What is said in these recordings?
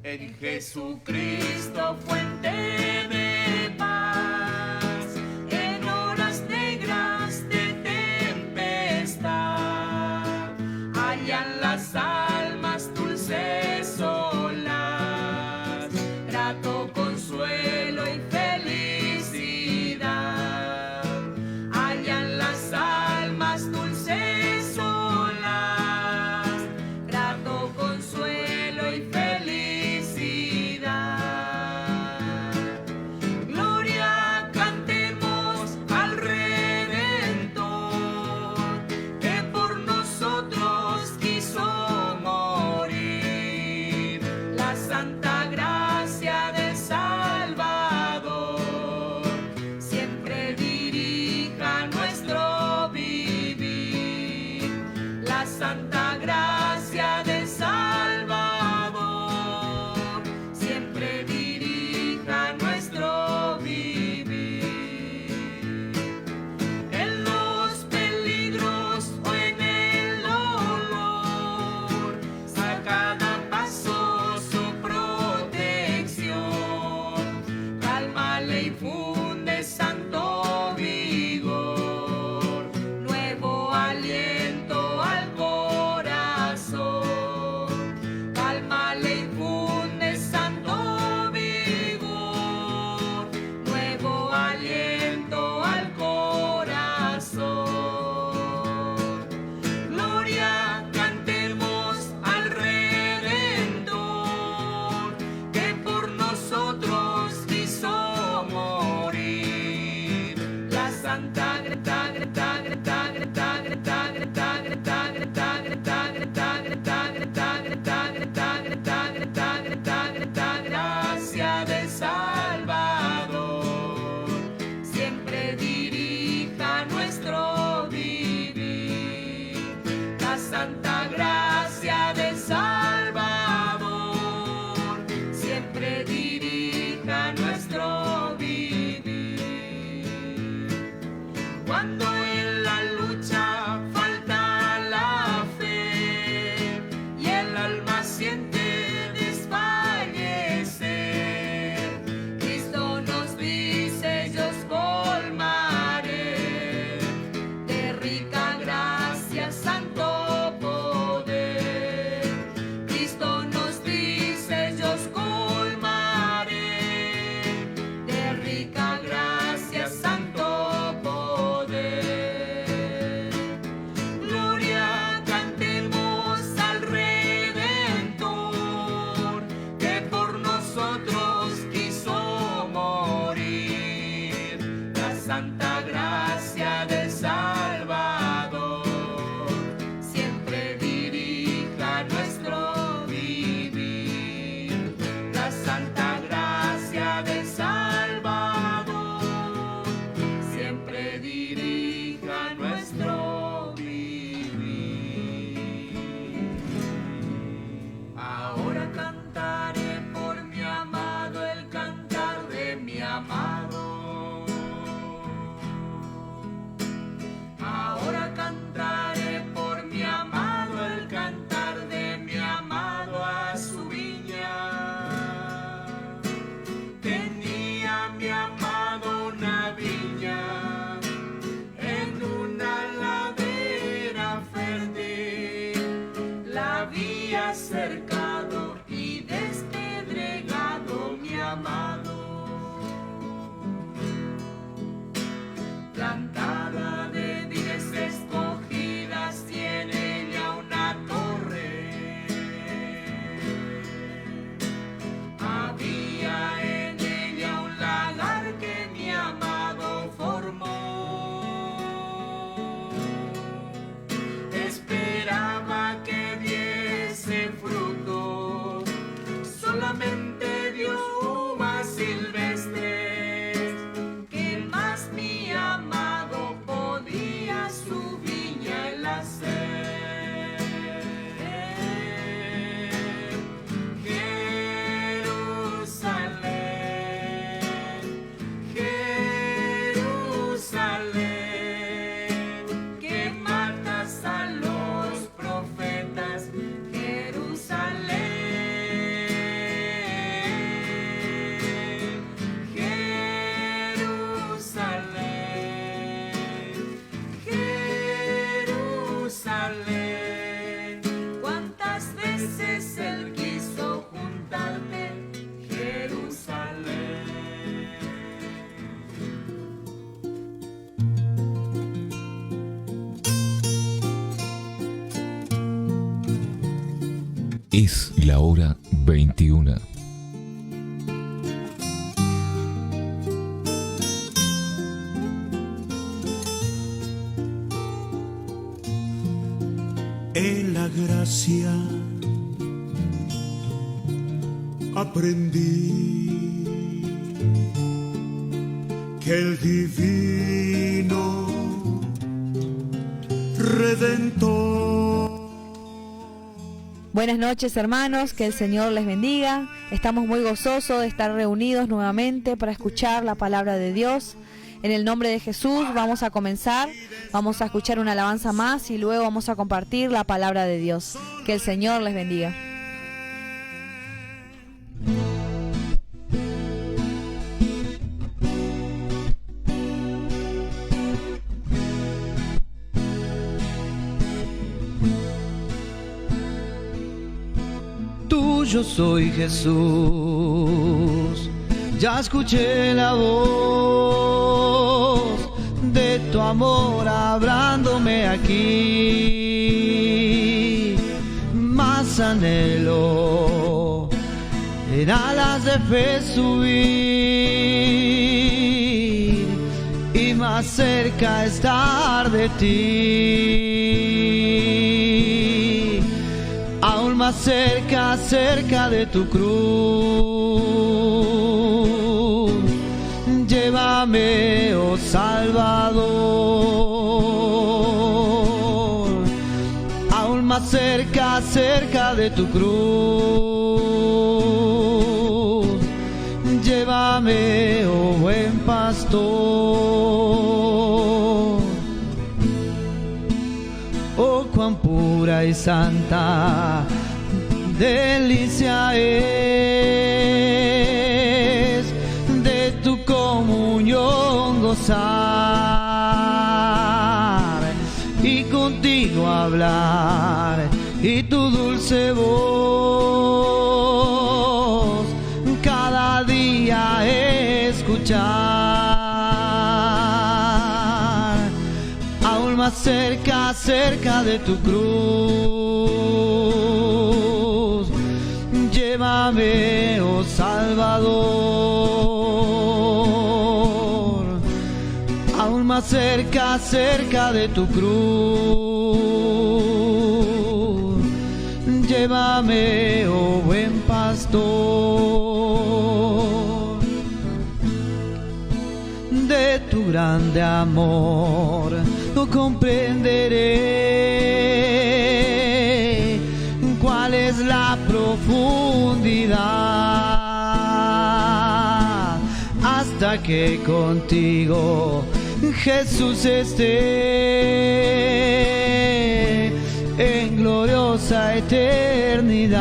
En Jesucristo, fuente de paz, en horas negras de tempestad, hallan las almas dulces olas, grato consuelo y felicidad. Hallan las almas dulces olas, grato consuelo y felicidad. Gloria, cantemos al Redentor, que por nosotros quiso morir. La santa gracia del Salvador siempre dirija nuestro vivir. La santa gracia del Salvador siempre dirija nuestro vivir. En los peligros o en el dolor, a cada paso su protección. Calma le infunde santo vigor, nuevo aliento al corazón. Calma le infunde santo vigor, nuevo aliento al corazón. Gloria, cantemos al Redentor, que por nosotros quiso morir. La santa gracia del Salvador siempre dirija nuestro vivir. La santa gracia del Salvador siempre dirija nuestro vivir. Cuando en la lucha falta la fe y el alma siente desfallecer, Cristo nos dice: yo os colmaré de rica gracia, santo poder. Cristo nos dice: yo os colmaré de rica gracia, santo poder. Gloria, cantemos al Redentor, que por nosotros quiso morir. La santa gracia del Salvador siempre dirija nuestro vivir. La santa gracia del Salvador siempre dirija nuestro vivir. Ahora cantaré por mi amado el cantar de mi amado. Ahora cantaré por mi amado el cantar de mi amado a su viña. Tenía mi amado una viña en una ladera fértil, la había cercado y despedregado mi amado. Plantada de vides escogidas, tiene ella una torre. Había en ella un lagar que mi amado formó. Esperaba que diese fruto Es la hora 21. En la gracia aprendí que el divino Redentor. Buenas noches, hermanos, que el Señor les bendiga. Estamos muy gozosos de estar reunidos nuevamente para escuchar la palabra de Dios. En el nombre de Jesús vamos a comenzar, vamos a escuchar una alabanza más y luego vamos a compartir la palabra de Dios. Que el Señor les bendiga. Tuyo soy, Jesús, ya escuché la voz de tu amor hablándome aquí. Más anhelo en alas de fe subir y más cerca estar de ti. Aún más cerca, cerca de tu cruz. Llévame, oh Salvador. Aún más cerca, cerca de tu cruz. Llévame, oh buen pastor. Oh, cuán pura y santa delicia es de tu comunión gozar y contigo hablar y tu dulce voz cada día escuchar. Más cerca, cerca de tu cruz. Llévame, oh Salvador. Aún más cerca, cerca de tu cruz. Llévame, oh buen pastor. De tu grande amor no comprenderé cuál es la profundidad hasta que contigo, Jesús, esté en gloriosa eternidad.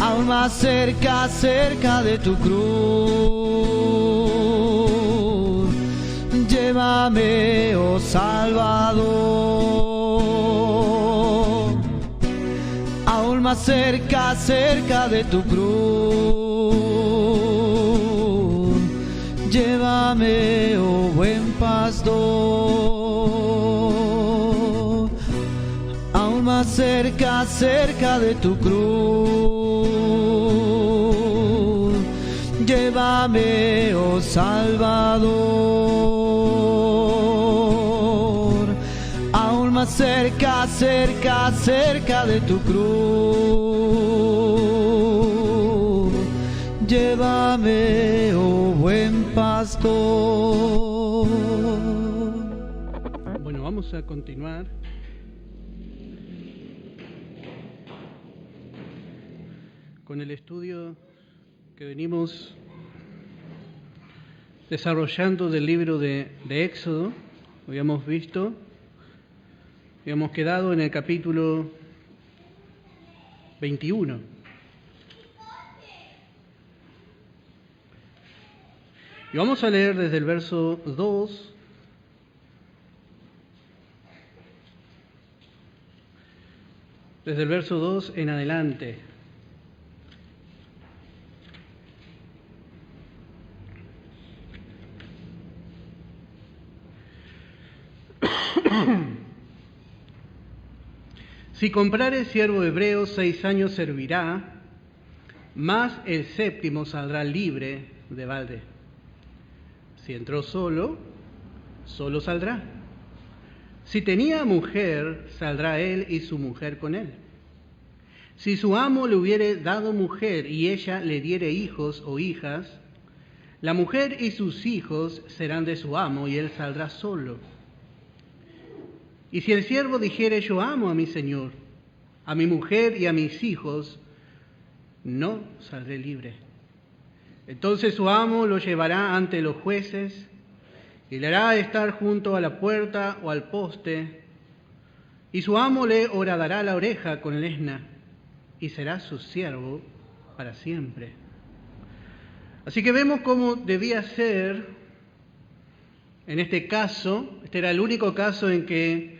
Aún más cerca, cerca de tu cruz. Llévame, oh Salvador. Aún más cerca, cerca de tu cruz. Llévame, oh buen pastor. Aún más cerca, cerca de tu cruz. Llévame, oh Salvador. Aún más cerca, cerca, cerca de tu cruz. Llévame, oh buen pastor. Bueno, vamos a continuar con el estudio que venimos desarrollando del libro de Éxodo. Habíamos quedado en el capítulo 21. Y vamos a leer desde el verso 2 en adelante. Si comprare siervo hebreo, 6 años servirá, mas el 7º saldrá libre de balde. Si entró solo, solo saldrá. Si tenía mujer, saldrá él y su mujer con él. Si su amo le hubiere dado mujer y ella le diere hijos o hijas, la mujer y sus hijos serán de su amo y él saldrá solo. Y si el siervo dijere, yo amo a mi señor, a mi mujer y a mis hijos, no saldré libre. Entonces su amo lo llevará ante los jueces y le hará estar junto a la puerta o al poste, y su amo le horadará la oreja con lesna, y será su siervo para siempre. Así que vemos cómo debía ser, en este caso, este era el único caso en que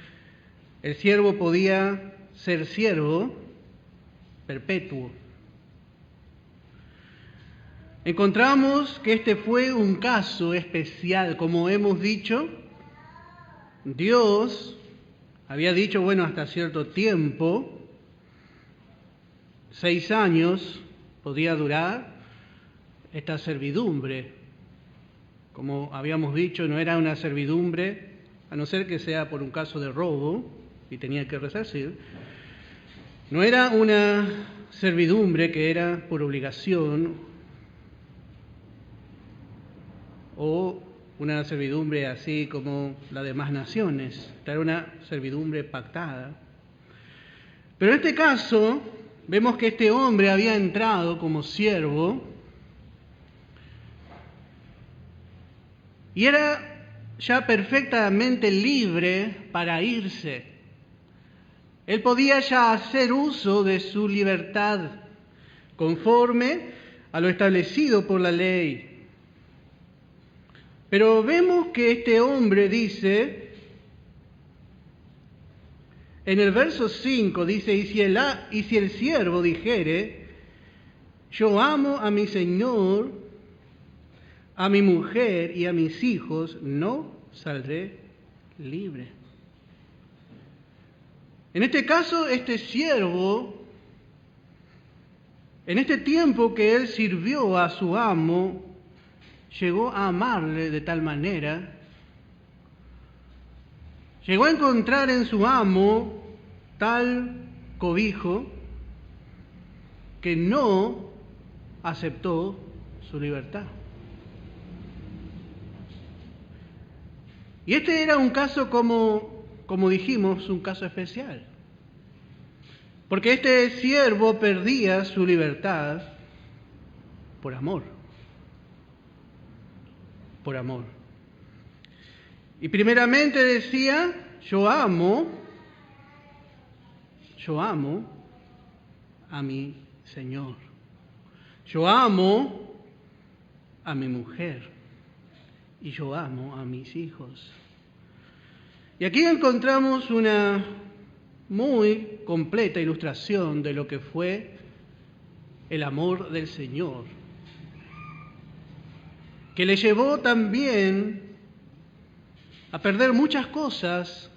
el siervo podía ser siervo perpetuo. Encontramos que este fue un caso especial, como hemos dicho. Dios había dicho, bueno, hasta cierto tiempo, 6 años podía durar esta servidumbre. Como habíamos dicho, no era una servidumbre, a no ser que sea por un caso de robo, y tenía que resarcir. No era una servidumbre que era por obligación, o una servidumbre así como la de más naciones. Esta era una servidumbre pactada. Pero en este caso, vemos que este hombre había entrado como siervo y era ya perfectamente libre para irse. Él podía ya hacer uso de su libertad conforme a lo establecido por la ley. Pero vemos que este hombre dice, en el verso 5 dice, y si el siervo dijere, yo amo a mi señor, a mi mujer y a mis hijos, no saldré libre. En este caso, este siervo, en este tiempo que él sirvió a su amo, llegó a amarle de tal manera, llegó a encontrar en su amo tal cobijo que no aceptó su libertad. Y este era un caso, como dijimos, un caso especial. Porque este siervo perdía su libertad por amor. Por amor. Y primeramente decía, yo amo a mi Señor. Yo amo a mi mujer. Y yo amo a mis hijos. Y aquí encontramos una muy completa ilustración de lo que fue el amor del Señor, que le llevó también a perder muchas cosas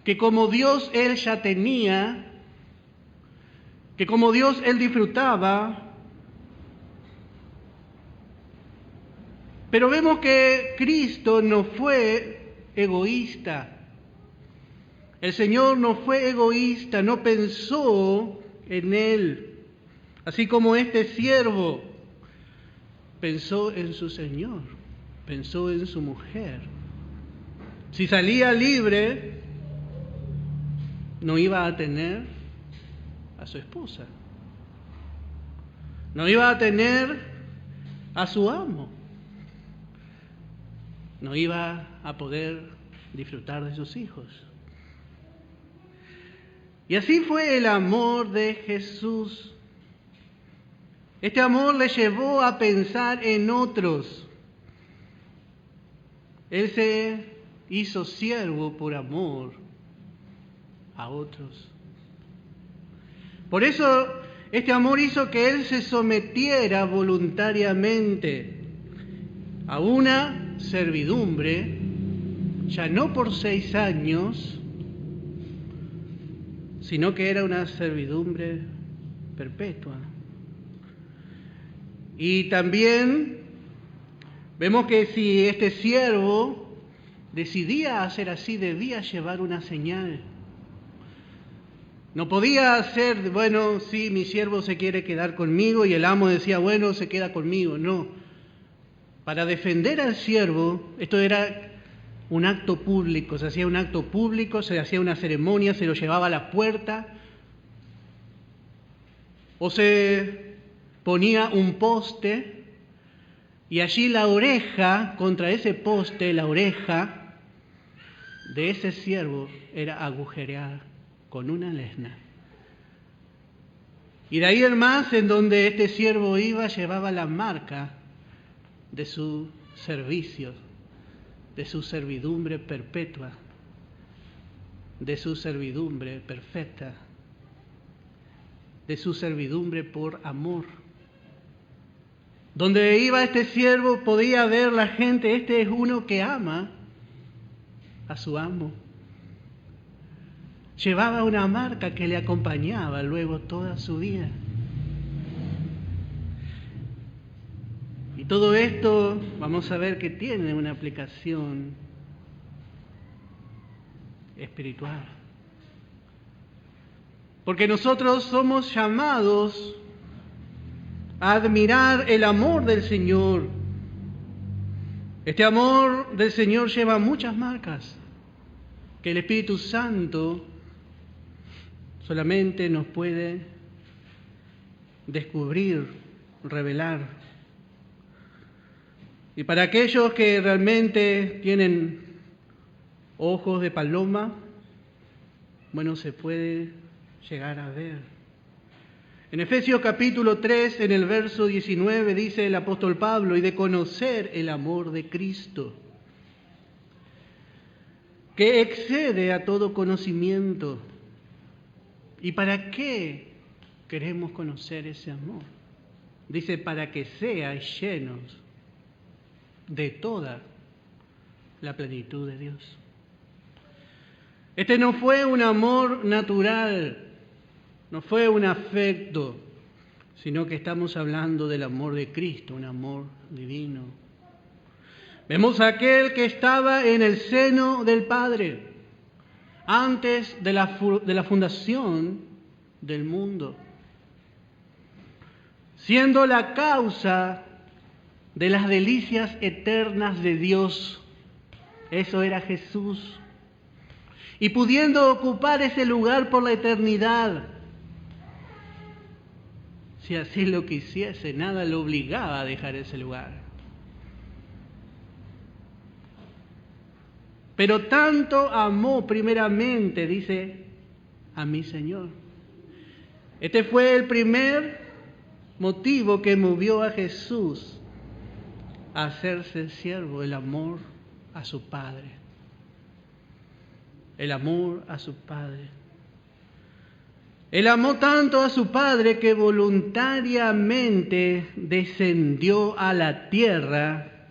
que como Dios Él ya tenía, que como Dios Él disfrutaba. Pero vemos que Cristo no fue egoísta. El Señor no fue egoísta, no pensó en Él, así como este siervo pensó en su Señor, pensó en su mujer. Si salía libre, no iba a tener a su esposa, no iba a tener a su amo, no iba a poder disfrutar de sus hijos. Y así fue el amor de Jesús. Este amor le llevó a pensar en otros. Él se hizo siervo por amor a otros. Por eso este amor hizo que Él se sometiera voluntariamente a una servidumbre, ya no por 6 años, sino que era una servidumbre perpetua. Y también vemos que si este siervo decidía hacer así, debía llevar una señal. No podía hacer, bueno, sí, mi siervo se quiere quedar conmigo, y el amo decía, bueno, se queda conmigo. No. Para defender al siervo, esto era un acto público, se hacía un acto público, se hacía una ceremonia, se lo llevaba a la puerta, o se ponía un poste, y allí la oreja, contra ese poste, la oreja de ese siervo era agujereada con una lesna. Y de ahí en más, en donde este siervo iba, llevaba la marca de su servicio, de su servidumbre perpetua, de su servidumbre perfecta, de su servidumbre por amor. Donde iba este siervo podía ver la gente, este es uno que ama a su amo. Llevaba una marca que le acompañaba luego toda su vida. Y todo esto vamos a ver que tiene una aplicación espiritual. Porque nosotros somos llamados a admirar el amor del Señor. Este amor del Señor lleva muchas marcas que el Espíritu Santo solamente nos puede descubrir, revelar. Y para aquellos que realmente tienen ojos de paloma, bueno, se puede llegar a ver. En Efesios capítulo 3, en el verso 19, dice el apóstol Pablo, y de conocer el amor de Cristo, que excede a todo conocimiento. ¿Y para qué queremos conocer ese amor? Dice, para que seáis llenos de toda la plenitud de Dios. Este no fue un amor natural, no fue un afecto, sino que estamos hablando del amor de Cristo, un amor divino. Vemos a aquel que estaba en el seno del Padre antes de la fundación del mundo, siendo la causa de las delicias eternas de Dios. Eso era Jesús. Y pudiendo ocupar ese lugar por la eternidad, si así lo quisiese, nada lo obligaba a dejar ese lugar. Pero tanto amó primeramente, dice, a mi Señor. Este fue el primer motivo que movió a Jesús a hacerse siervo, el amor a su Padre. El amor a su Padre. Él amó tanto a su Padre que voluntariamente descendió a la tierra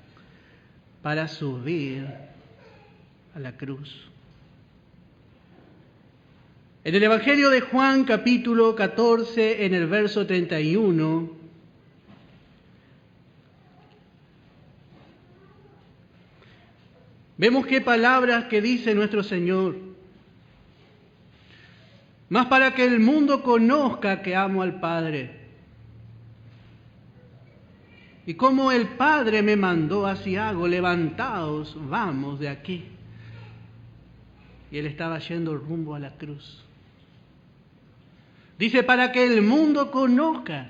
para subir a la cruz. En el Evangelio de Juan, capítulo 14, en el verso 31, vemos qué palabras que dice nuestro Señor. Mas para que el mundo conozca que amo al Padre. Y como el Padre me mandó, así hago, levantaos, vamos de aquí. Y Él estaba yendo rumbo a la cruz. Dice, para que el mundo conozca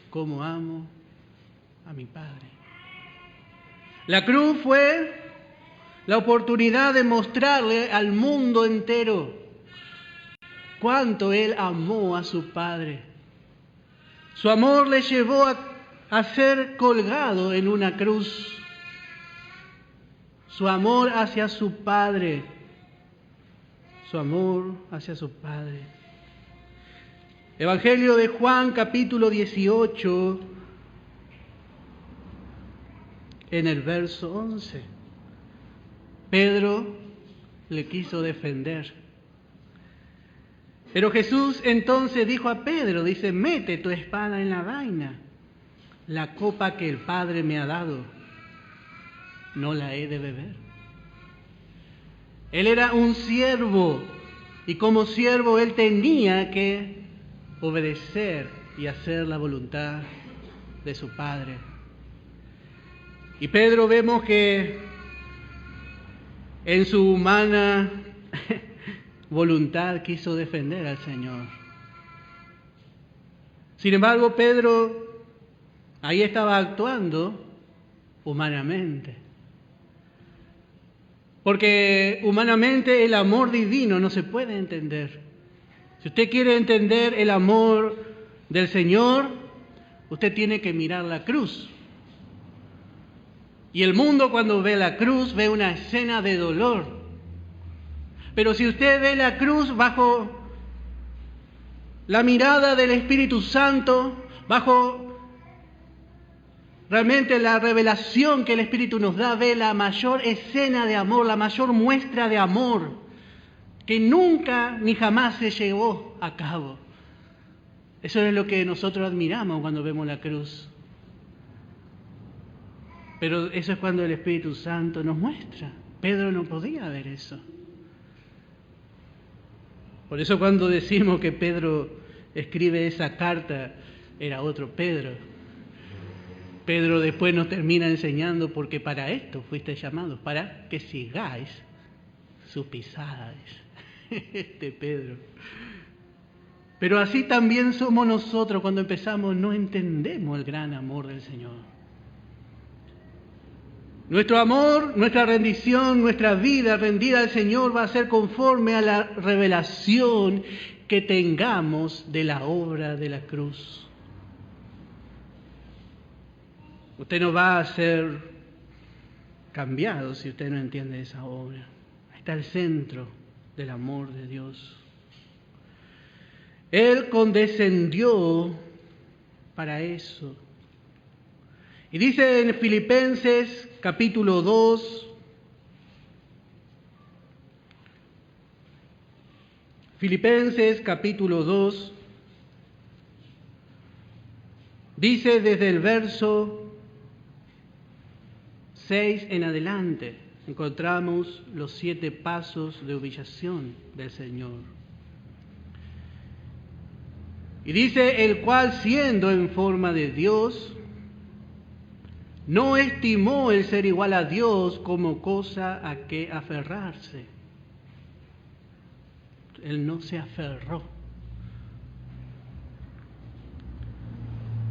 cómo amo a mi Padre. La cruz fue la oportunidad de mostrarle al mundo entero cuánto Él amó a su Padre. Su amor le llevó a ser colgado en una cruz. Su amor hacia su Padre. Su amor hacia su Padre. Evangelio de Juan, capítulo 18, en el verso 11. Pedro le quiso defender. Pero Jesús entonces dijo a Pedro, dice, mete tu espada en la vaina. La copa que el Padre me ha dado, no la he de beber. Él era un siervo y como siervo él tenía que obedecer y hacer la voluntad de su Padre. Y Pedro vemos que en su humana voluntad quiso defender al Señor. Sin embargo, Pedro ahí estaba actuando humanamente. Porque humanamente el amor divino no se puede entender. Si usted quiere entender el amor del Señor, usted tiene que mirar la cruz. Y el mundo cuando ve la cruz ve una escena de dolor. Pero si usted ve la cruz bajo la mirada del Espíritu Santo, bajo realmente la revelación que el Espíritu nos da, ve la mayor escena de amor, la mayor muestra de amor que nunca ni jamás se llevó a cabo. Eso es lo que nosotros admiramos cuando vemos la cruz. Pero eso es cuando el Espíritu Santo nos muestra. Pedro no podía ver eso. Por eso cuando decimos que Pedro escribe esa carta, era otro Pedro. Pedro después nos termina enseñando porque para esto fuiste llamados, para que sigáis sus pisadas. Pedro. Pero así también somos nosotros cuando empezamos, no entendemos el gran amor del Señor. Nuestro amor, nuestra rendición, nuestra vida rendida al Señor va a ser conforme a la revelación que tengamos de la obra de la cruz. Usted no va a ser cambiado si usted no entiende esa obra. Ahí está el centro del amor de Dios. Él condescendió para eso. Y dice en Filipenses capítulo 2, Filipenses capítulo 2, dice desde el verso 6 en adelante, encontramos los 7 pasos de humillación del Señor. Y dice, el cual siendo en forma de Dios, no estimó el ser igual a Dios como cosa a que aferrarse. Él no se aferró,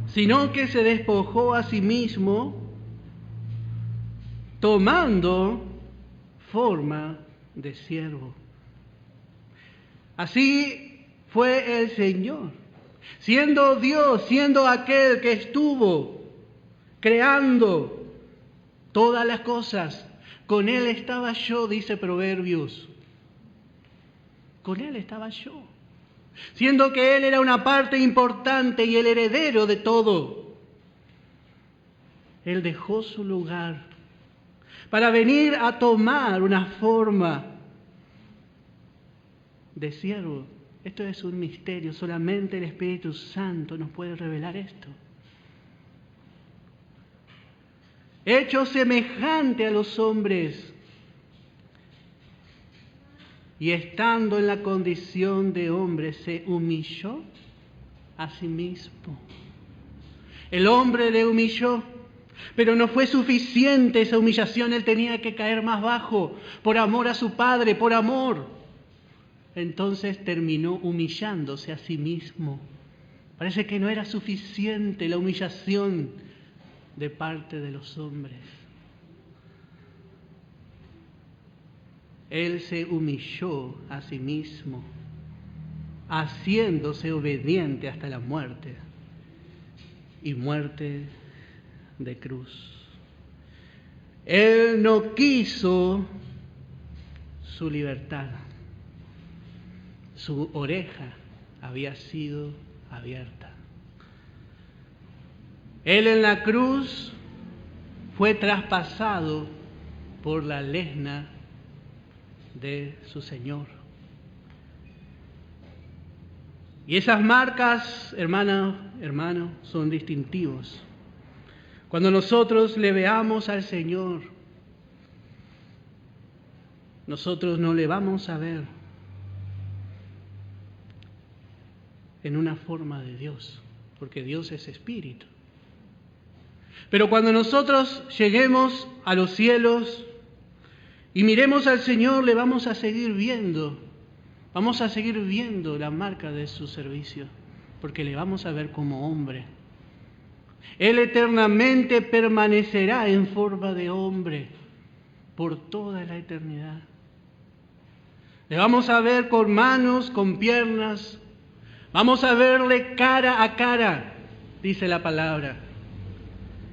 sino que se despojó a sí mismo, tomando forma de siervo. Así fue el Señor, siendo Dios, siendo aquel que estuvo creando todas las cosas. Con Él estaba yo, dice Proverbios. Con Él estaba yo. Siendo que Él era una parte importante y el heredero de todo. Él dejó su lugar para venir a tomar una forma de siervo. Esto es un misterio, solamente el Espíritu Santo nos puede revelar esto. Hecho semejante a los hombres, y estando en la condición de hombre, se humilló a sí mismo. El hombre le humilló, pero no fue suficiente esa humillación, él tenía que caer más bajo, por amor a su Padre, por amor. Entonces terminó humillándose a sí mismo. Parece que no era suficiente la humillación de parte de los hombres. Él se humilló a sí mismo, haciéndose obediente hasta la muerte, y muerte de cruz. Él no quiso su libertad. Su oreja había sido abierta. Él en la cruz fue traspasado por la lesna de su Señor. Y esas marcas, hermano, son distintivos. Cuando nosotros le veamos al Señor, nosotros no le vamos a ver en una forma de Dios, porque Dios es espíritu. Pero cuando nosotros lleguemos a los cielos y miremos al Señor, le vamos a seguir viendo. Vamos a seguir viendo la marca de su servicio, porque le vamos a ver como hombre. Él eternamente permanecerá en forma de hombre por toda la eternidad. Le vamos a ver con manos, con piernas. Vamos a verle cara a cara, dice la palabra.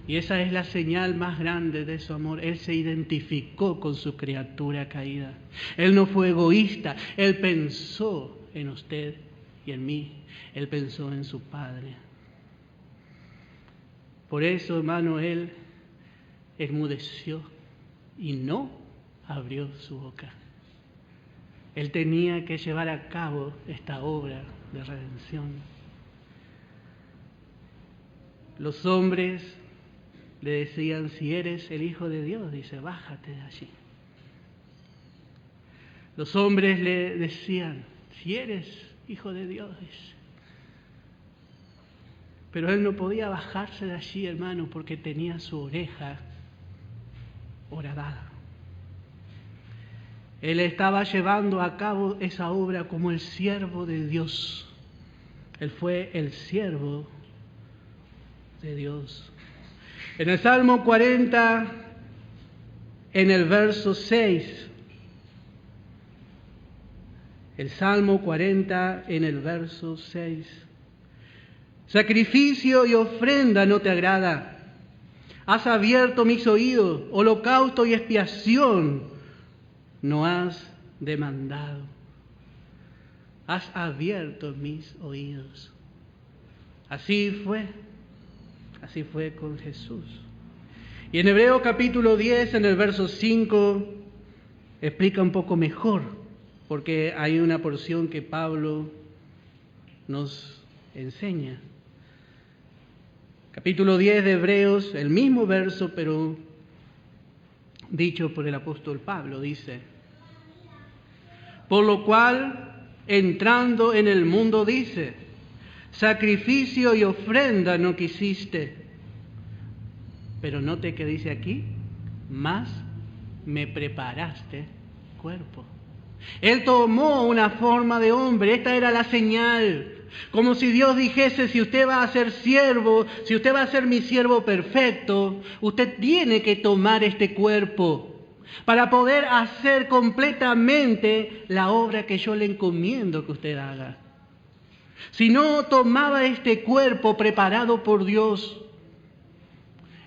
Y esa es la señal más grande de su amor. Él se identificó con su criatura caída. Él no fue egoísta. Él pensó en usted y en mí. Él pensó en su Padre. Por eso, hermano, Él enmudeció y no abrió su boca. Él tenía que llevar a cabo esta obra de redención. Los hombres le decían, si eres el Hijo de Dios, dice, bájate de allí. Los hombres le decían, si eres Hijo de Dios, dice. Pero él no podía bajarse de allí, hermano, porque tenía su oreja horadada. Él estaba llevando a cabo esa obra como el siervo de Dios. Él fue el siervo de Dios. En el Salmo 40, en el verso 6, el Salmo 40 en el verso 6, sacrificio y ofrenda no te agrada, has abierto mis oídos, holocausto y expiación no has demandado, has abierto mis oídos. Así fue con Jesús. Y en Hebreos capítulo 10, en el verso 5, explica un poco mejor, porque hay una porción que Pablo nos enseña. Capítulo 10 de Hebreos, el mismo verso, pero dicho por el apóstol Pablo, dice: por lo cual, entrando en el mundo, dice, sacrificio y ofrenda no quisiste. Pero note que dice aquí, mas me preparaste cuerpo. Él tomó una forma de hombre, esta era la señal. Como si Dios dijese, si usted va a ser siervo, si usted va a ser mi siervo perfecto, usted tiene que tomar este cuerpo para poder hacer completamente la obra que yo le encomiendo que usted haga. Si no tomaba este cuerpo preparado por Dios,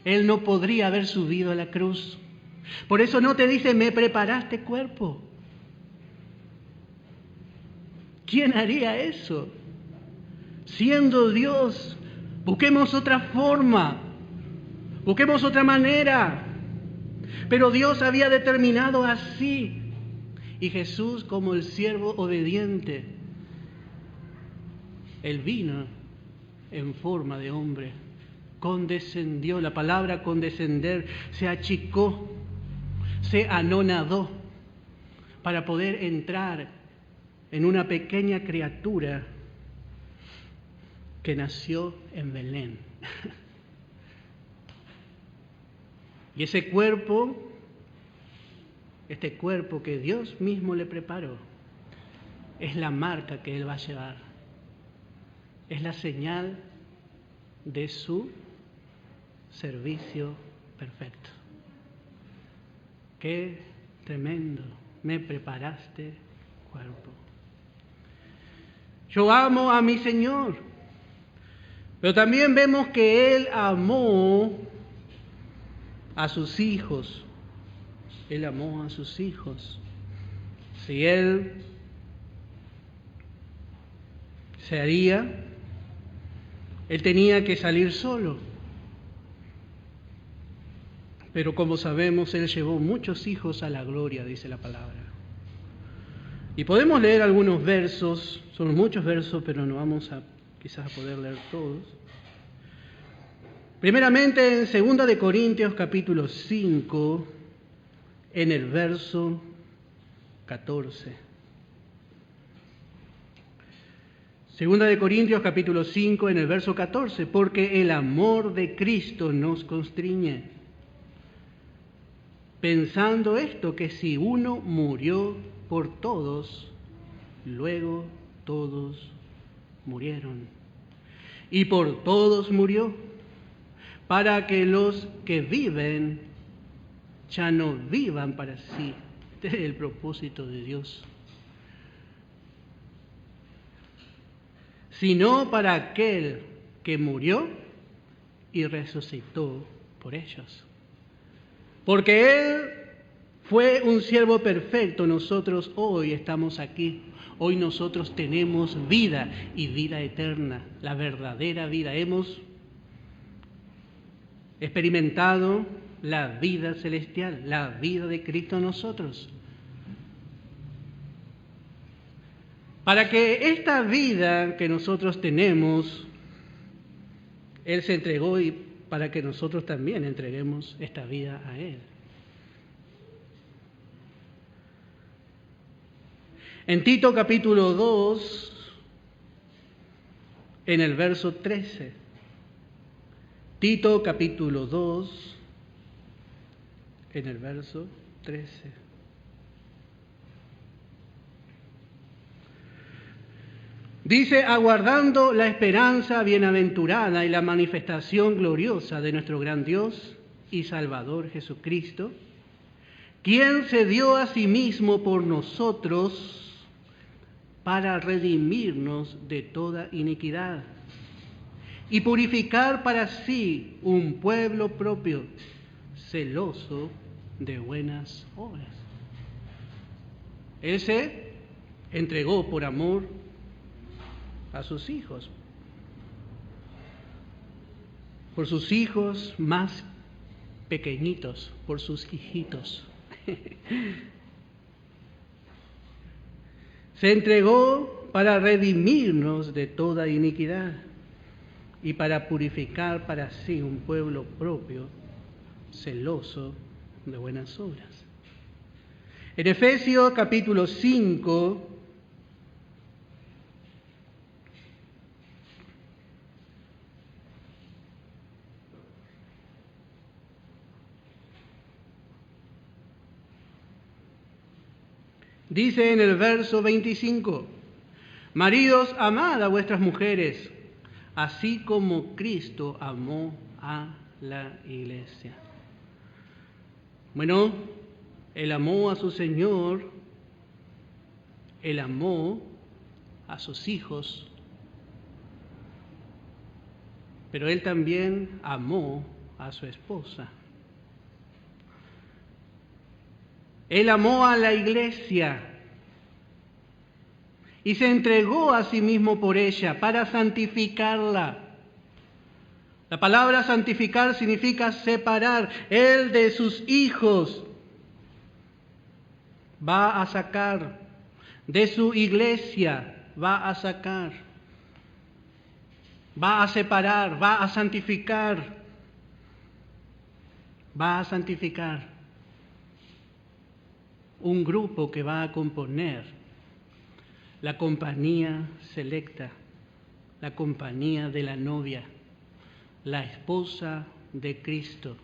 Él no podría haber subido a la cruz. Por eso no te dice, me preparaste cuerpo. ¿Quién haría eso? Siendo Dios, busquemos otra forma, busquemos otra manera. Pero Dios había determinado así. Y Jesús, como el siervo obediente, Él vino en forma de hombre, condescendió. La palabra condescender se achicó, se anonadó para poder entrar en una pequeña criatura que nació en Belén. Y ese cuerpo, este cuerpo que Dios mismo le preparó, es la marca que Él va a llevar. Es la señal de su servicio perfecto. Qué tremendo, me preparaste cuerpo. Yo amo a mi Señor, pero también vemos que Él amó a sus hijos. Él amó a sus hijos. Si Él se haría, Él tenía que salir solo. Pero como sabemos, Él llevó muchos hijos a la gloria, dice la palabra. Y podemos leer algunos versos, son muchos versos, pero no vamos a quizás a poder leer todos. Primeramente en 2 de Corintios capítulo 5, en el verso 14. 2 de Corintios capítulo 5 en el verso 14, porque el amor de Cristo nos constriñe, pensando esto, que si uno murió por todos, luego todos murieron. Y por todos murió, para que los que viven ya no vivan para sí. Este es el propósito de Dios. Sino para aquel que murió y resucitó por ellos. Porque Él fue un siervo perfecto, nosotros hoy estamos aquí. Hoy nosotros tenemos vida y vida eterna, la verdadera vida. Hemos experimentado la vida celestial, la vida de Cristo en nosotros. Para que esta vida que nosotros tenemos, Él se entregó y para que nosotros también entreguemos esta vida a Él. En Tito capítulo 2, en el verso 13. Tito capítulo 2, en el verso 13. Dice, aguardando la esperanza bienaventurada y la manifestación gloriosa de nuestro gran Dios y Salvador Jesucristo, quien se dio a sí mismo por nosotros para redimirnos de toda iniquidad y purificar para sí un pueblo propio, celoso de buenas obras. Él se entregó por amor a sus hijos, por sus hijos más pequeñitos, por sus hijitos. Se entregó para redimirnos de toda iniquidad y para purificar para sí un pueblo propio, celoso de buenas obras. En Efesios capítulo 5, dice en el verso 25, maridos, amad a vuestras mujeres, así como Cristo amó a la iglesia. Bueno, Él amó a su Señor, Él amó a sus hijos, pero Él también amó a su esposa. Él amó a la iglesia y se entregó a sí mismo por ella para santificarla. La palabra santificar significa separar. Él de sus hijos va a sacar, de su iglesia va a sacar, va a separar, va a santificar, un grupo que va a componer la compañía selecta, la compañía de la novia, la esposa de Cristo,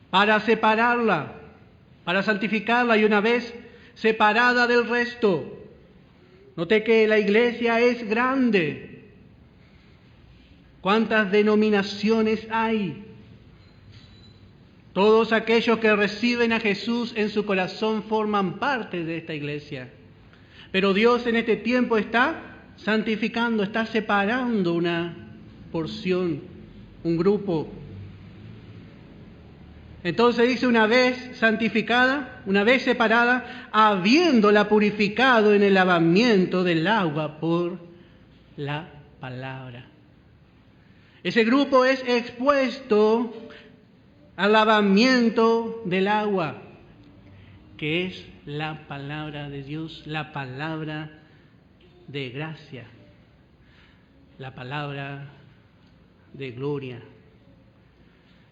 para separarla, para santificarla y una vez separada del resto. Note que la iglesia es grande. ¿Cuántas denominaciones hay? Todos aquellos que reciben a Jesús en su corazón forman parte de esta iglesia. Pero Dios en este tiempo está santificando, está separando una porción, un grupo. Entonces dice, una vez santificada, una vez separada, habiéndola purificado en el lavamiento del agua por la palabra. Ese grupo es expuesto al lavamiento del agua. que es la palabra de Dios, la palabra de gracia, la palabra de gloria.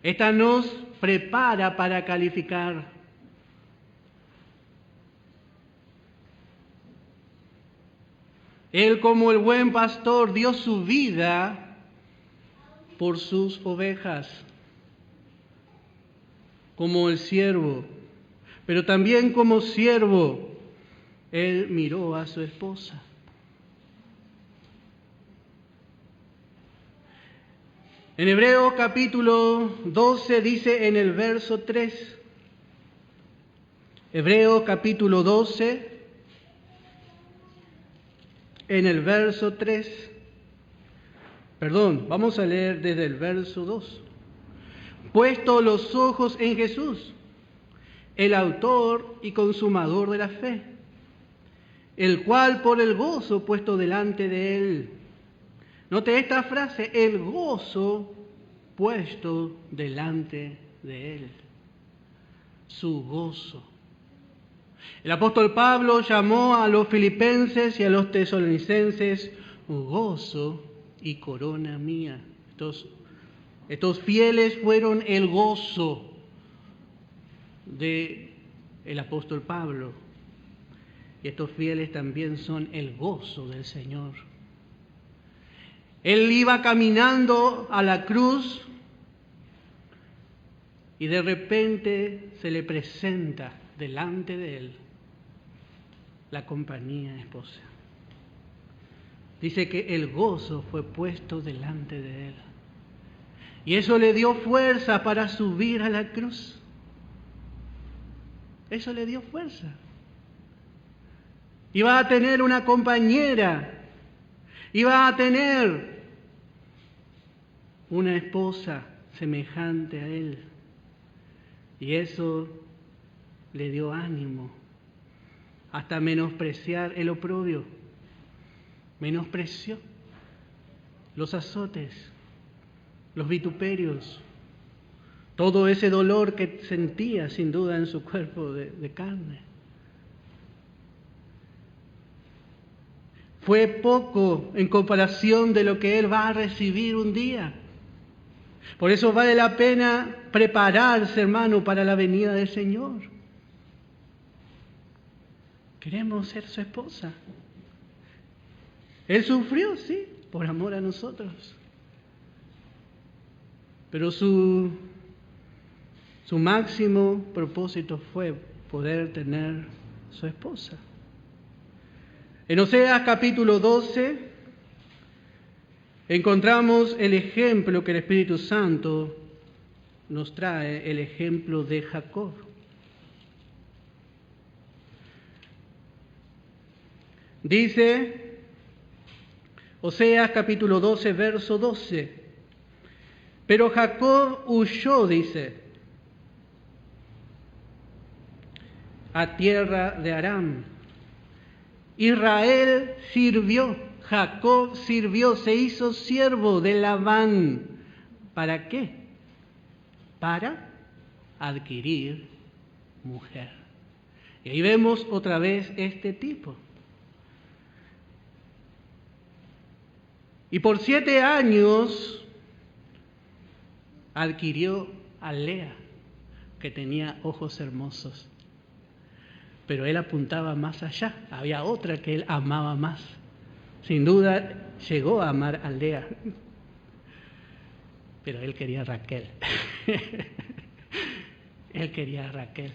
Esta nos prepara para calificar. Él, como el buen pastor, dio su vida por sus ovejas, como el siervo, pero también como siervo, Él miró a su esposa. En Hebreos capítulo 12 dice en el verso 3, Hebreos capítulo 12, en el verso 3, vamos a leer desde el verso 2. Puesto los ojos en Jesús, el autor y consumador de la fe, el cual por el gozo puesto delante de él. Note esta frase, el gozo puesto delante de él. Su gozo. El apóstol Pablo llamó a los filipenses y a los tesalonicenses gozo y corona mía. Estos fieles fueron el gozo del apóstol Pablo. Y estos fieles también son el gozo del Señor. Él iba caminando a la cruz y de repente se le presenta delante de él la compañía esposa. Dice que el gozo fue puesto delante de él. Y eso le dio fuerza para subir a la cruz. Eso le dio fuerza. Iba a tener una compañera. Iba a tener una esposa semejante a él. Y eso le dio ánimo. Hasta menospreciar el oprobio. Menospreció los azotes, los vituperios, todo ese dolor que sentía sin duda en su cuerpo de carne. Fue poco en comparación de lo que él va a recibir un día. Por eso vale la pena prepararse, hermano, para la venida del Señor. Queremos ser su esposa. Él sufrió, sí, por amor a nosotros. Pero su máximo propósito fue poder tener su esposa. En Oseas capítulo 12 encontramos el ejemplo que el Espíritu Santo nos trae, el ejemplo de Jacob. Dice Oseas capítulo 12, verso 12. Pero Jacob huyó, dice, a tierra de Aram. Israel sirvió, Jacob sirvió, se hizo siervo de Labán. ¿Para qué? Para adquirir mujer. Y ahí vemos otra vez este tipo. Y por 7 años adquirió a Lea, que tenía ojos hermosos. Pero él apuntaba más allá. Había otra que él amaba más. Sin duda llegó a amar a Lea. Pero él quería a Raquel. Él quería a Raquel.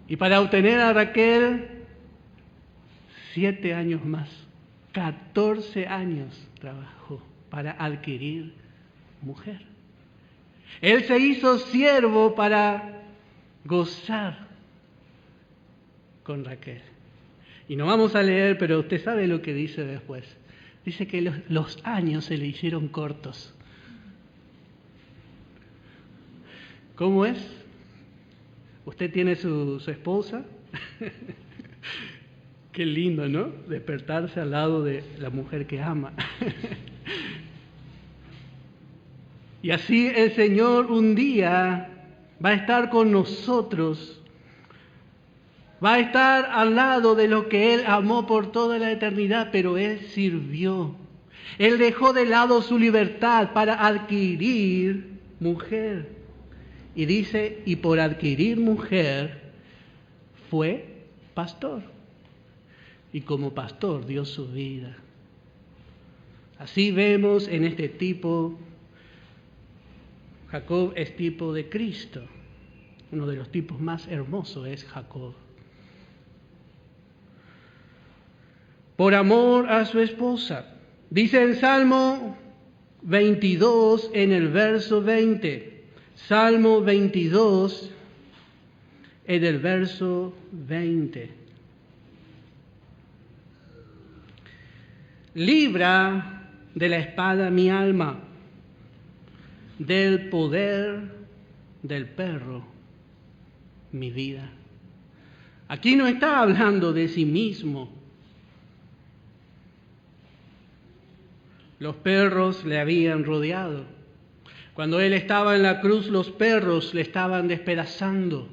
Y para obtener a Raquel, 7 años más. 14 años trabajó para adquirir mujer. Él se hizo siervo para gozar con Raquel. Y no vamos a leer, pero usted sabe lo que dice después. Dice que los años se le hicieron cortos. ¿Cómo es? Usted tiene su esposa. Qué lindo, ¿no? Despertarse al lado de la mujer que ama. Y así el Señor un día va a estar con nosotros Va a estar al lado de lo que Él amó por toda la eternidad, pero Él sirvió. Él dejó de lado su libertad para adquirir mujer. Y dice, y por adquirir mujer fue pastor. Y como pastor dio su vida. Así vemos en este tipo, Jacob es tipo de Cristo. Uno de los tipos más hermosos es Jacob. Por amor a su esposa. Dice en Salmo 22, en el verso 20. Salmo 22, en el verso 20. Libra de la espada mi alma, del poder del perro mi vida. Aquí no está hablando de sí mismo. Los perros le habían rodeado. Cuando Él estaba en la cruz, los perros le estaban despedazando.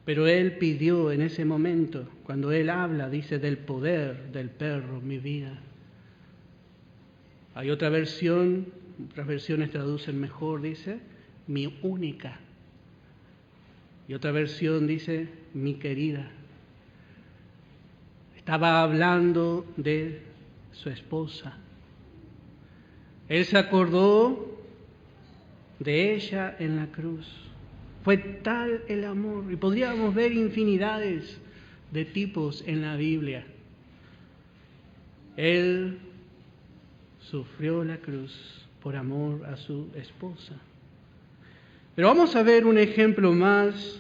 Pero Él pidió en ese momento, cuando Él habla, dice, del poder del perro, mi vida. Hay otra versión, otras versiones traducen mejor, dice, mi única. Y otra versión dice, mi querida. Estaba hablando de su esposa. Él se acordó de ella en la cruz. Fue tal el amor. Y podríamos ver infinidades de tipos en la Biblia. Él sufrió la cruz por amor a su esposa. Pero vamos a ver un ejemplo más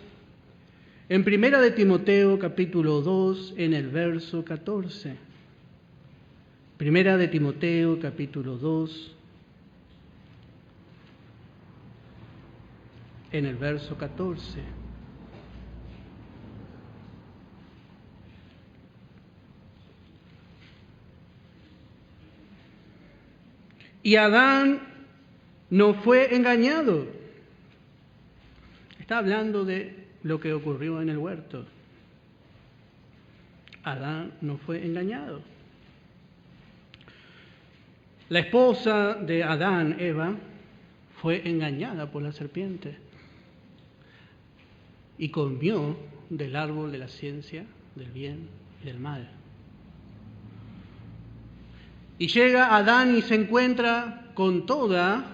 en 1 de Timoteo capítulo 2 en el verso 14. 1 de Timoteo capítulo 2 en el verso 14. Y Adán no fue engañado. Está hablando de lo que ocurrió en el huerto. Adán no fue engañado. La esposa de Adán, Eva, fue engañada por la serpiente y comió del árbol de la ciencia del bien y del mal. Y llega Adán y se encuentra con toda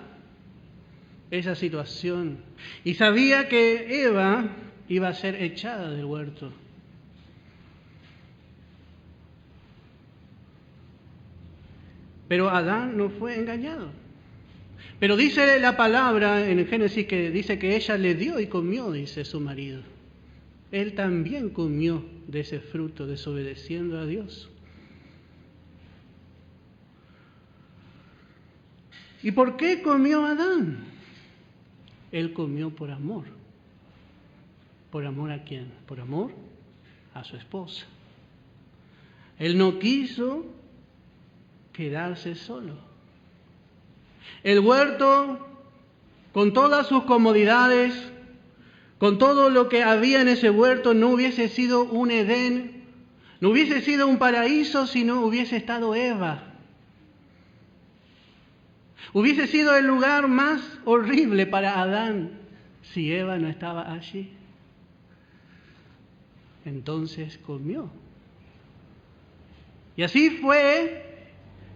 esa situación. Y sabía que Eva iba a ser echada del huerto. Pero Adán no fue engañado. Pero dice la palabra en el Génesis que dice que ella le dio y comió, dice su marido. Él también comió de ese fruto, desobedeciendo a Dios. ¿Y por qué comió Adán? Él comió por amor. ¿Por amor a quién? Por amor a su esposa. Él no quiso quedarse solo. El huerto, con todas sus comodidades, con todo lo que había en ese huerto, no hubiese sido un Edén, no hubiese sido un paraíso si no hubiese estado Eva. Hubiese sido el lugar más horrible para Adán si Eva no estaba allí. Entonces comió. Y así fue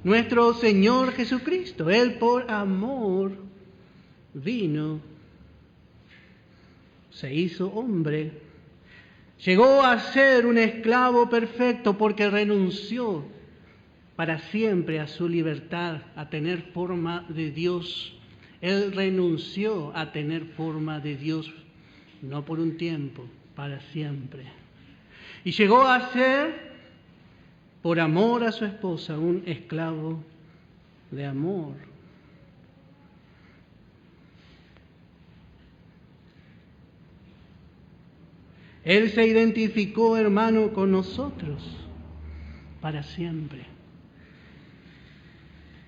nuestro Señor Jesucristo. Él por amor vino, se hizo hombre, llegó a ser un esclavo perfecto porque renunció para siempre a su libertad, a tener forma de Dios. Él renunció a tener forma de Dios, no por un tiempo, para siempre. Y llegó a ser, por amor a su esposa, un esclavo de amor. Él se identificó, hermano, con nosotros para siempre.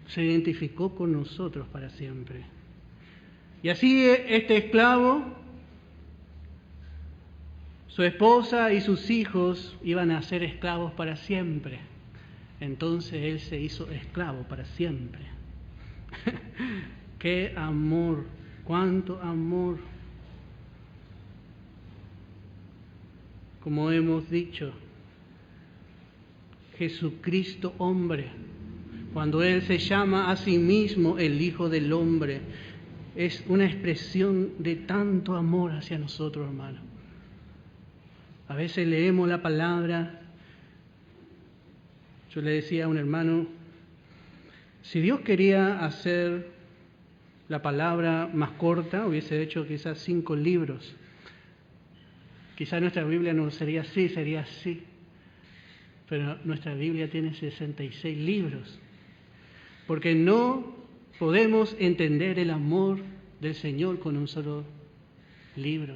Se identificó con nosotros para siempre. Y así este esclavo Su esposa y sus hijos iban a ser esclavos para siempre. Entonces él se hizo esclavo para siempre. ¡Qué amor! ¡Cuánto amor! Como hemos dicho, Jesucristo hombre, cuando Él se llama a sí mismo el Hijo del Hombre, es una expresión de tanto amor hacia nosotros, hermanos. A veces leemos la palabra. Yo le decía a un hermano, si Dios quería hacer la palabra más corta, hubiese hecho quizás 5 libros. Quizás nuestra Biblia no sería así, sería así. Pero nuestra Biblia tiene 66 libros. Porque no podemos entender el amor del Señor con un solo libro.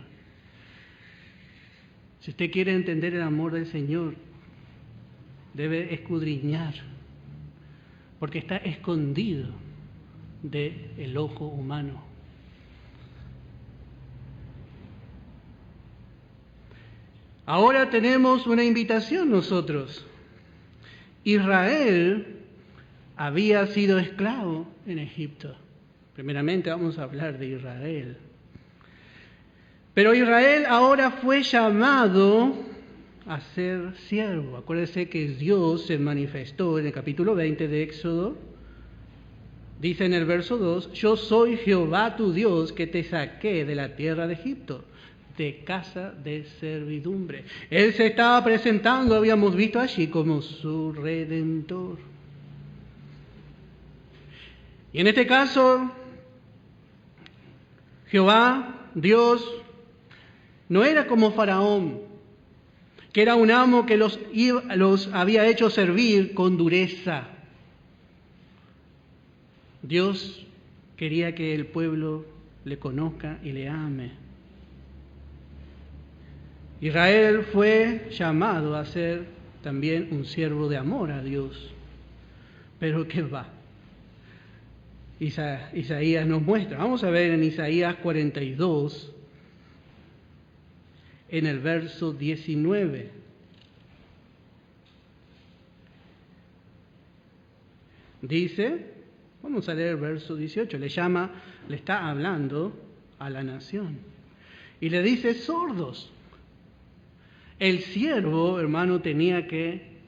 Si usted quiere entender el amor del Señor, debe escudriñar, porque está escondido del ojo humano. Ahora tenemos una invitación nosotros. Israel había sido esclavo en Egipto. Primeramente vamos a hablar de Israel. Pero Israel ahora fue llamado a ser siervo. Acuérdense que Dios se manifestó en el capítulo 20 de Éxodo. Dice en el verso 2, yo soy Jehová tu Dios que te saqué de la tierra de Egipto, de casa de servidumbre. Él se estaba presentando, habíamos visto allí, como su Redentor. Y en este caso, Jehová, Dios, no era como Faraón, que era un amo que los había hecho servir con dureza. Dios quería que el pueblo le conozca y le ame. Israel fue llamado a ser también un siervo de amor a Dios. Pero ¿qué va? Isaías nos muestra. Vamos a ver en Isaías 42, en el verso 19. Dice, vamos a leer el verso 18, le está hablando a la nación. Y le dice, sordos. El siervo, hermano, tenía que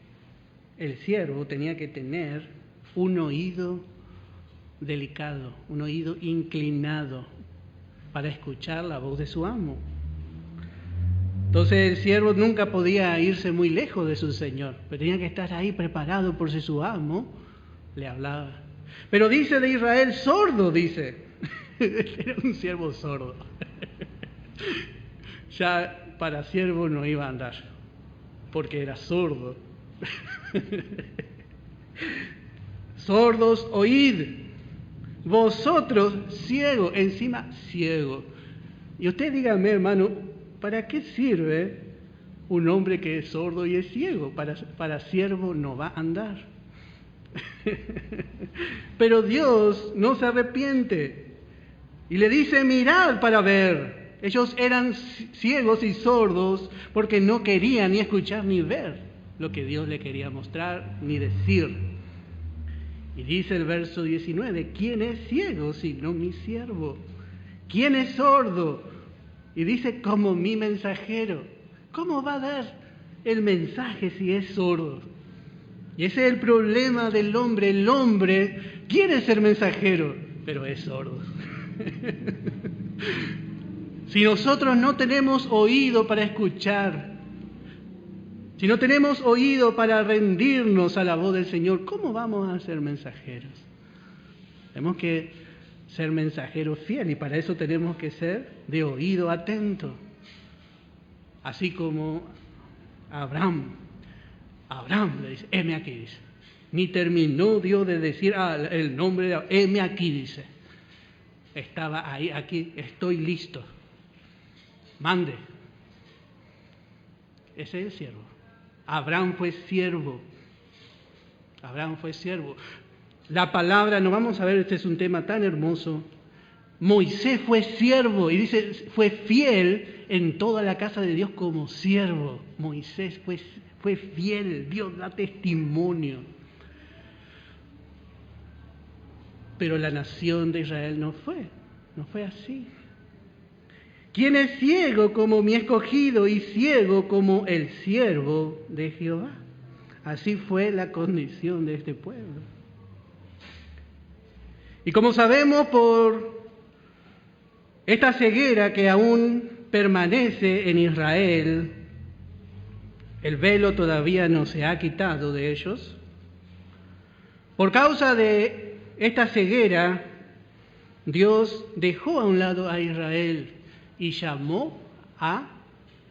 tener un oído delicado, un oído inclinado para escuchar la voz de su amo. Entonces el siervo nunca podía irse muy lejos de su señor, pero tenía que estar ahí preparado por si su amo le hablaba. Pero dice de Israel sordo, dice. Era un siervo sordo. Ya para siervo no iba a andar, porque era sordo. Sordos, oíd, vosotros ciegos, encima ciego. Y usted dígame, hermano, ¿para qué sirve un hombre que es sordo y es ciego? Para siervo no va a andar. Pero Dios no se arrepiente y le dice, mirad para ver. Ellos eran ciegos y sordos porque no querían ni escuchar ni ver lo que Dios le quería mostrar ni decir. Y dice el verso 19, ¿quién es ciego sino mi siervo? ¿Quién es sordo? Y dice, como mi mensajero. ¿Cómo va a dar el mensaje si es sordo? Y ese es el problema del hombre. El hombre quiere ser mensajero, pero es sordo. Si nosotros no tenemos oído para escuchar, si no tenemos oído para rendirnos a la voz del Señor, ¿cómo vamos a ser mensajeros? Tenemos que ser mensajeros fieles y para eso tenemos que ser de oído atento. Así como Abraham le dice, heme aquí, dice. Ni terminó Dios de decir el nombre de heme aquí, dice. Estaba ahí, aquí, estoy listo. Mande. Ese es el siervo. Abraham fue siervo. La palabra, no vamos a ver, este es un tema tan hermoso. Moisés fue siervo y dice, fue fiel en toda la casa de Dios como siervo. Moisés fue fiel, Dios da testimonio. Pero la nación de Israel no fue así. ¿Quién es ciego como mi escogido y ciego como el siervo de Jehová? Así fue la condición de este pueblo. Y como sabemos por esta ceguera que aún permanece en Israel, el velo todavía no se ha quitado de ellos. Por causa de esta ceguera, Dios dejó a un lado a Israel y llamó a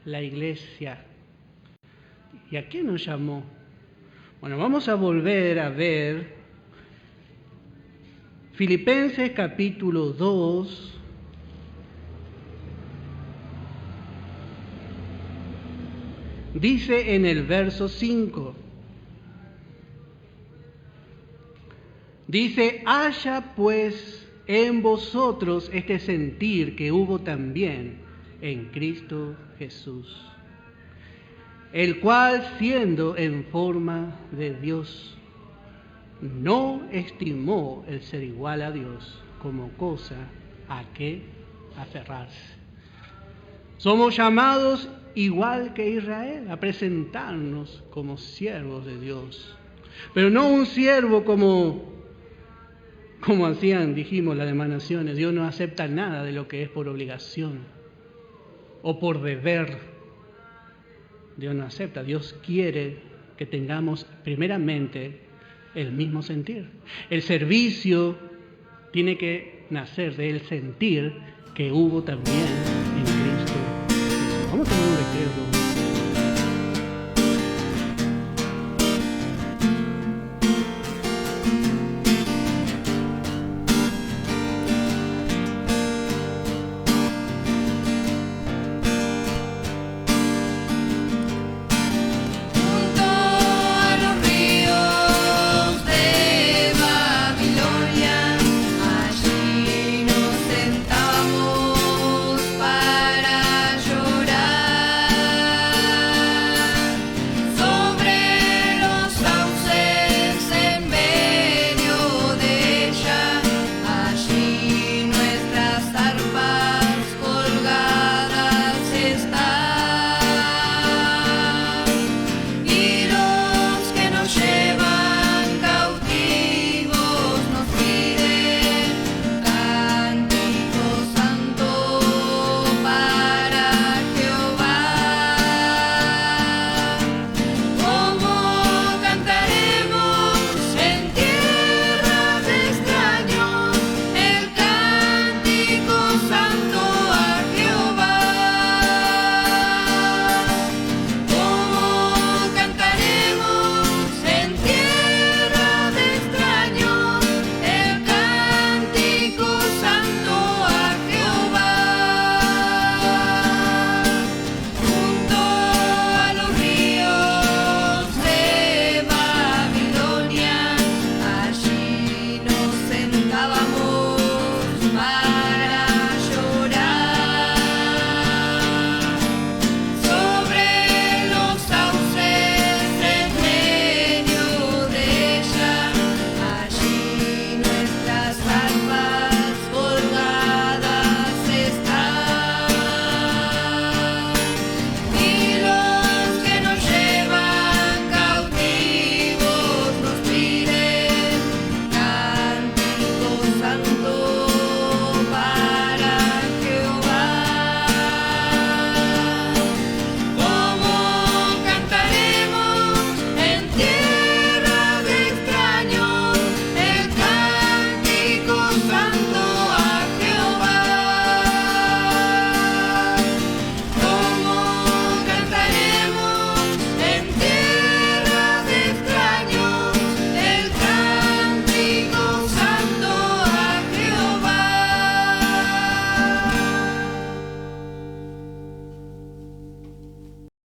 la iglesia. ¿Y a quién nos llamó? Bueno, vamos a volver a ver Filipenses capítulo 2. Dice en el verso 5, dice, haya pues en vosotros este sentir que hubo también en Cristo Jesús, el cual siendo en forma de Dios, no estimó el ser igual a Dios como cosa a que aferrarse. Somos llamados igual que Israel a presentarnos como siervos de Dios, pero no un siervo como hacían, dijimos, las demás naciones. Dios no acepta nada de lo que es por obligación o por deber. Dios no acepta. Dios quiere que tengamos primeramente el mismo sentir. El servicio tiene que nacer del sentir que hubo también